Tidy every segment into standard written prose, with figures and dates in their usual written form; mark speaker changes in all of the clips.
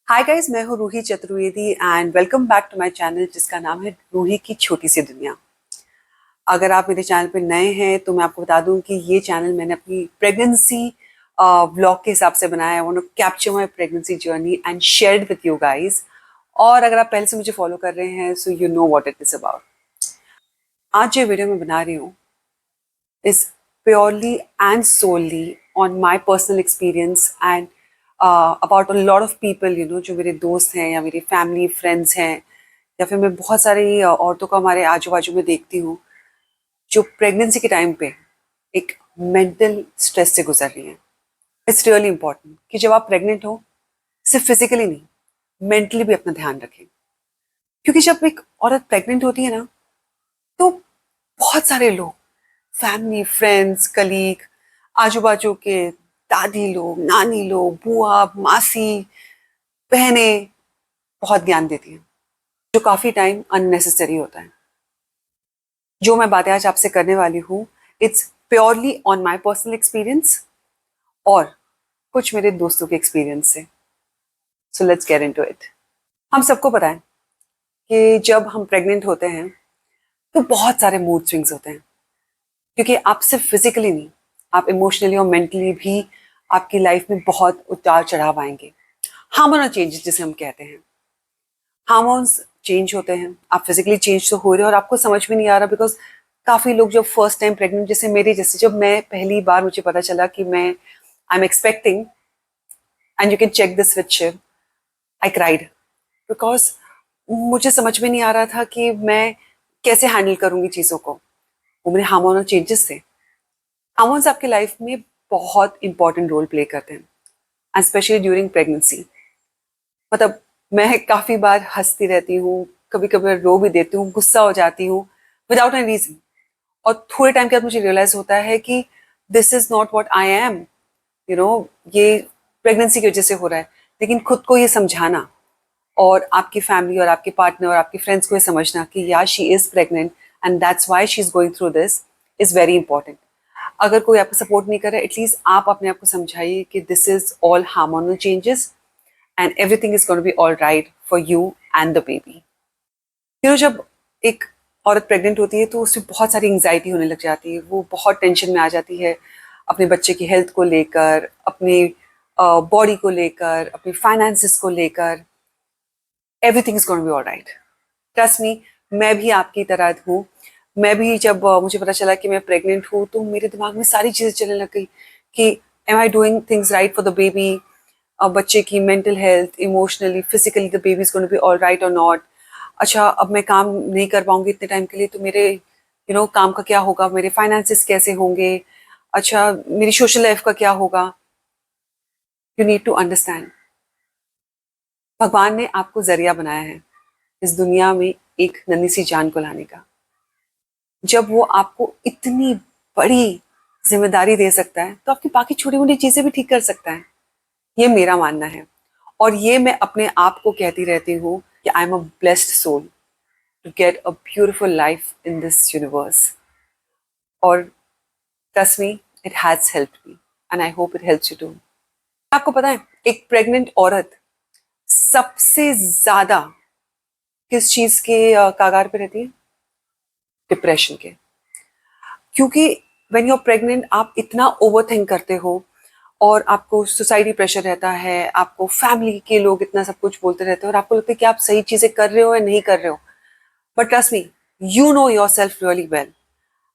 Speaker 1: हाय guys, मैं हूँ Ruhi Chaturvedi and welcome back to my channel जिसका नाम है रूही की छोटी सी दुनिया। अगर आप मेरे चैनल पे नए हैं तो मैं आपको बता दूं कि ये चैनल मैंने अपनी प्रेगनेंसी व्लॉग के हिसाब से बनाया है। I want to capture my pregnancy journey and share it with you guys. और अगर आप पहले से मुझे फॉलो कर रहे हैं so you know what it is about. आज जो वीडियो मैं बना रही हूँ is purely and solely on my personal experience and about a lot of people, जो मेरे दोस्त हैं या मेरी फैमिली फ्रेंड्स हैं या फिर मैं बहुत सारी औरतों को हमारे आजू बाजू में देखती हूँ जो प्रेगनेंसी के टाइम पे एक मेंटल स्ट्रेस से गुजर रही हैं। इट्स रियली इंपॉर्टेंट कि जब आप प्रेग्नेंट हो सिर्फ फिजिकली नहीं, मेंटली भी अपना ध्यान रखें, क्योंकि जब एक औरत प्रेग्नेंट होती है ना तो बहुत सारे लोग, फैमिली फ्रेंड्स कलीग, आजू बाजू के दादी लोग, नानी लोग, बुआ मासी, बहनें बहुत ज्ञान देती हैं जो काफी टाइम अननेसेसरी होता है। जो मैं बातें आज आपसे करने वाली हूँ it's purely on my personal experience और कुछ मेरे दोस्तों के एक्सपीरियंस से। So let's get into it. हम सबको पता है कि जब हम प्रेग्नेंट होते हैं तो बहुत सारे मूड स्विंग्स होते हैं, क्योंकि आप सिर्फ फिजिकली नहीं, आप इमोशनली और मेंटली भी आपकी लाइफ में बहुत उतार चढ़ाव आएंगे। हार्मोनल चेंजेस जिसे हम कहते हैं, हार्मोन्स चेंज होते हैं, आप फिजिकली चेंज तो हो रहे हो और आपको समझ में नहीं आ रहा। बिकॉज काफ़ी लोग जब फर्स्ट टाइम प्रेग्नेंट, जैसे मेरे जैसे, जब मैं पहली बार मुझे पता चला कि मैं I am expecting and you can check this with Shiv, I cried. Because मुझे समझ में नहीं आ रहा था कि मैं कैसे हैंडल करूंगी चीज़ों को। वो मेरे हार्मोनल चेंजेस थे। हार्मोन्स आपकी लाइफ में बहुत इंपॉर्टेंट रोल प्ले करते हैं एंड स्पेशली ड्यूरिंग प्रेगनेंसी। मतलब मैं काफ़ी बार हंसती रहती हूँ, कभी कभी रो भी देती हूँ, गुस्सा हो जाती हूँ विदाउट एनी रीजन। और थोड़े टाइम के बाद मुझे रियलाइज होता है कि this is not what I am, ये प्रेगनेंसी की वजह से हो रहा है। लेकिन खुद को ये समझाना और आपकी फैमिली और आपके पार्टनर और आपके फ्रेंड्स को ये समझना कि यार she is pregnant and that's why she is going through this is very important. अगर कोई आपको सपोर्ट नहीं कर रहा, एटलीस्ट आप अपने आप को समझाइए कि this is all hormonal changes and everything is going to be all right for you and the baby. जब एक औरत प्रेग्नेंट होती है तो उससे बहुत सारी एंग्जाइटी होने लग जाती है, वो बहुत टेंशन में आ जाती है अपने बच्चे की हेल्थ को लेकर, अपनी बॉडी को लेकर, अपनी फाइनेंसेस को लेकर। Everything is going to be all right, trust me. मैं भी आपकी तरह हूँ। मैं भी जब मुझे पता चला कि मैं प्रेग्नेंट हूँ तो मेरे दिमाग में सारी चीज़ें चलने लग गई कि am I doing things right for the baby. बच्चे की mental health, emotionally, physically the baby is going to be all right और नॉट। अच्छा, अब मैं काम नहीं कर पाऊंगी इतने टाइम के लिए तो मेरे काम का क्या होगा, मेरे फाइनेंसेस कैसे होंगे, अच्छा मेरी सोशल लाइफ का क्या होगा। यू नीड टू अंडरस्टैंड, भगवान ने आपको जरिया बनाया है इस दुनिया में एक नन्ही सी जान को लाने का। जब वो आपको इतनी बड़ी जिम्मेदारी दे सकता है तो आपकी बाकी छोटी मोटी चीजें भी ठीक कर सकता है, ये मेरा मानना है। और ये मैं अपने आप को कहती रहती हूँ कि I am a blessed soul to get a beautiful life in this universe. और trust me, it has helped me and I hope it helps you too. आपको पता है एक प्रेग्नेंट औरत सबसे ज्यादा किस चीज के कागार पे रहती है? डिप्रेशन के। क्योंकि व्हेन यू आर प्रेग्नेंट आप इतना ओवरथिंक करते हो और आपको सोसाइटी प्रेशर रहता है, आपको फैमिली के लोग इतना सब कुछ बोलते रहते हैं और आपको लगता है कि आप सही चीजें कर रहे हो या नहीं कर रहे हो। But trust me, you know your self really well.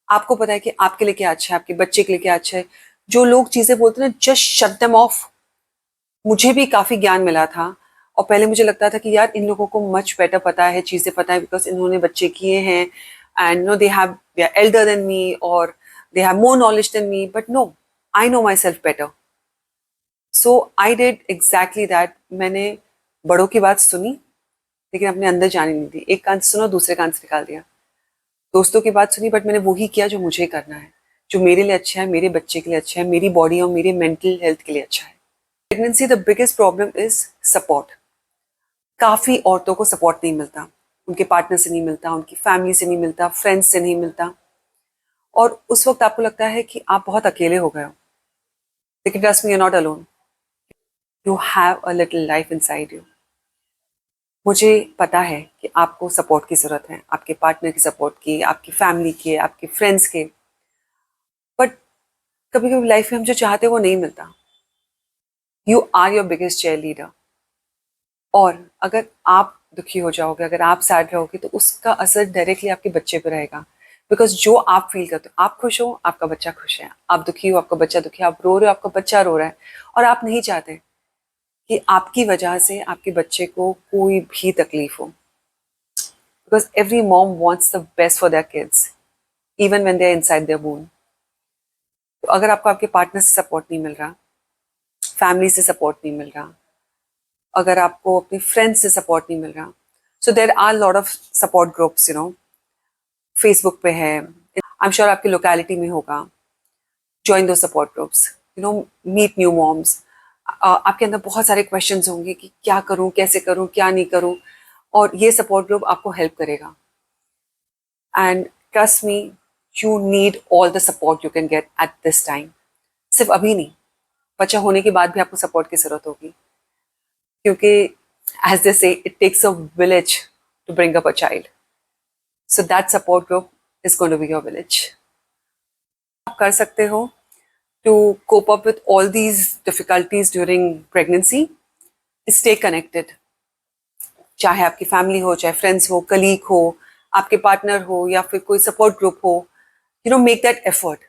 Speaker 1: आपको पता है कि आपके लिए क्या अच्छा है, आपके बच्चे के लिए क्या अच्छा है। जो लोग चीजें बोलते हैं ना, जस्ट शट देम ऑफ। मुझे भी काफी ज्ञान मिला था और पहले मुझे लगता था कि यार इन लोगों को मच बेटर पता है, चीजें पता है, बिकॉज इन्होंने बच्चे किए हैं and no they are elder than me और they have more knowledge than me. But no, I know myself better. So I did exactly that. मैंने बड़ों की बात सुनी लेकिन अपने अंदर जाने नहीं दी। एक कान से सुना, दूसरे कान से निकाल दिया। दोस्तों की बात सुनी बट मैंने वही किया जो मुझे करना है, जो मेरे लिए अच्छा है, मेरे बच्चे के लिए अच्छा है, मेरी बॉडी और मेरी मेंटल हेल्थ के लिए अच्छा है। Pregnancy the biggest problem is support. काफी औरतों को सपोर्ट नहीं मिलता, उनके पार्टनर से नहीं मिलता, उनकी फैमिली से नहीं मिलता, फ्रेंड्स से नहीं मिलता। और उस वक्त आपको लगता है कि आप बहुत अकेले हो गए हो। लेकिन trust me, you are not alone. You have a little life inside you. मुझे पता है कि आपको सपोर्ट की ज़रूरत है, आपके पार्टनर की सपोर्ट की, आपकी फैमिली की, आपके फ्रेंड्स के, बट कभी कभी लाइफ में हम जो चाहते हैं वो नहीं मिलता. You are your biggest cheerleader. और अगर आप दुखी हो जाओगे, अगर आप सैड रहोगे, तो उसका असर डायरेक्टली आपके बच्चे पे रहेगा. बिकॉज जो आप फील करते हो, आप खुश हो आपका बच्चा खुश है, आप दुखी हो आपका बच्चा दुखी है, आप रो रहे हो आपका बच्चा रो रहा है. और आप नहीं चाहते कि आपकी वजह से आपके बच्चे को कोई भी तकलीफ हो. Because every mom wants the best for their kids even when they are inside their womb. तो अगर आपको आपके पार्टनर से सपोर्ट नहीं मिल रहा, फैमिली से सपोर्ट नहीं मिल रहा, अगर आपको अपने फ्रेंड्स से सपोर्ट नहीं मिल रहा, so there are lot of support groups, Facebook पे है, आई एम श्योर आपकी लोकेलिटी में होगा. ज्वाइन दो support groups, meet new moms. आपके अंदर बहुत सारे क्वेश्चंस होंगे कि क्या करूं, कैसे करूं, क्या नहीं करूं, और ये सपोर्ट ग्रुप आपको हेल्प करेगा. And trust me, you need all the support you can get at this time. सिर्फ अभी नहीं, बच्चा होने के बाद भी आपको सपोर्ट की जरूरत होगी. क्योंकि as they say it takes a village to bring up a child. So that support group is going to be your village. आप कर सकते हो to cope up with all these difficulties during pregnancy is stay connected. चाहे आपकी family हो, चाहे friends हो, colleague हो, आपके पार्टनर हो, या फिर कोई सपोर्ट ग्रुप हो, मेक दैट एफर्ट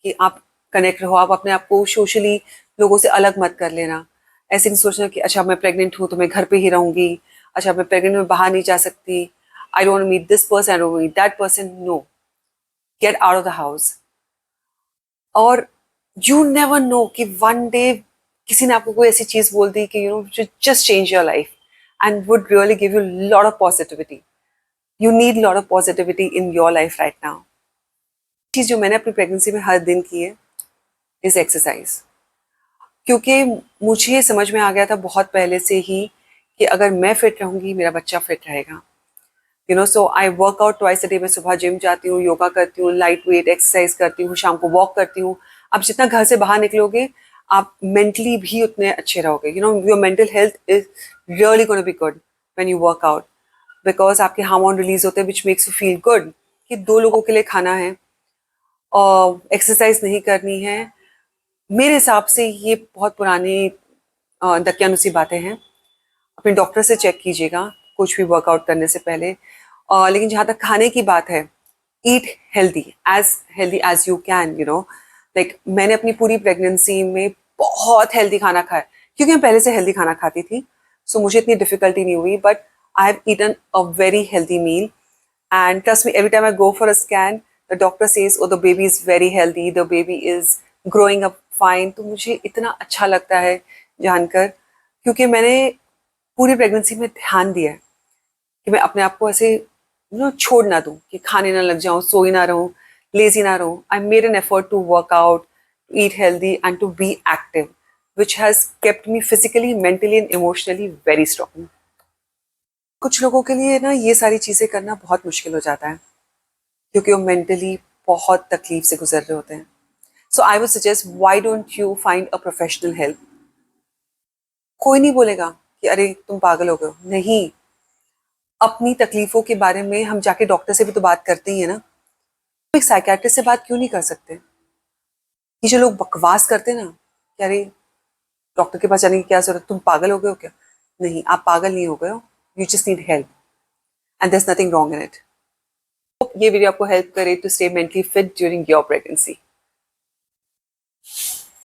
Speaker 1: कि आप कनेक्ट रहो. आप अपने आप को सोशली लोगों से अलग मत कर लेना. ऐसे नहीं सोचना कि अच्छा मैं प्रेग्नेंट हूँ तो मैं घर पे ही रहूंगी, अच्छा मैं प्रेग्नेंट में बाहर नहीं जा सकती, I don't meet this person, I don't meet that person. No, get out of the house. और यू नेवर नो कि वन डे किसी ने आपको कोई ऐसी चीज बोल दी कि just change your life and would really give you lot of positivity. You need lot of positivity in your life right now. चीज जो मैंने अपनी प्रेगनेंसी में हर दिन की है इज एक्सरसाइज. क्योंकि मुझे समझ में आ गया था बहुत पहले से ही कि अगर मैं फिट रहूंगी मेरा बच्चा फिट रहेगा. So I work out twice a day. मैं सुबह जिम जाती हूँ, योगा करती हूँ, लाइट वेट एक्सरसाइज करती हूँ, शाम को वॉक करती हूँ. आप जितना घर से बाहर निकलोगे आप मेंटली भी उतने अच्छे रहोगे. Your mental health is really gonna be good when you work out. Because आपके हार्मोन रिलीज होते हैं which makes you feel good कि 2 लोगों के लिए खाना है और एक्सरसाइज नहीं करनी है. मेरे हिसाब से ये बहुत पुरानी दकियानुसी बातें हैं. अपने डॉक्टर से चेक कीजिएगा कुछ भी वर्कआउट करने से पहले. लेकिन जहाँ तक खाने की बात है, eat healthy as you can. Like मैंने अपनी पूरी प्रेगनेंसी में बहुत हेल्दी खाना खाया क्योंकि मैं पहले से हेल्दी खाना खाती थी. सो मुझे इतनी डिफिकल्टी नहीं हुई. But I have eaten a very healthy meal and trust me, every time I go for a scan the doctor says oh the baby is very healthy, the baby is growing up fine. तो मुझे इतना अच्छा लगता है जानकर, क्योंकि मैंने पूरी प्रेगनेंसी में ध्यान दिया है कि मैं अपने आप को ऐसे छोड़ ना दूं कि खाने ना लग जाऊं, सोई ना रहूं, लेजी ना रहूं. I made an effort to work out, to eat healthy and to be active, which has kept me physically, mentally and emotionally very strong. कुछ लोगों के लिए ना ये सारी चीजें करना बहुत मुश्किल हो जाता है क्योंकि वो मेंटली बहुत तकलीफ से गुजर रहे होते हैं. So I would suggest, why don't you find a professional help. कोई नहीं बोलेगा कि अरे तुम पागल हो गए हो. नहीं, अपनी तकलीफों के बारे में हम जाके डॉक्टर से भी तो बात करते ही है ना. एक साइकेट्रिस्ट से बात क्यों नहीं कर सकते. ये जो लोग बकवास करते हैं ना कि अरे डॉक्टर के पास जाने की क्या जरूरत, तुम पागल हो गए हो क्या. नहीं, आप पागल नहीं हो गए हो. You just need help and there is nothing wrong in it. ये वीडियो आपको हेल्प करे to stay mentally fit during your pregnancy.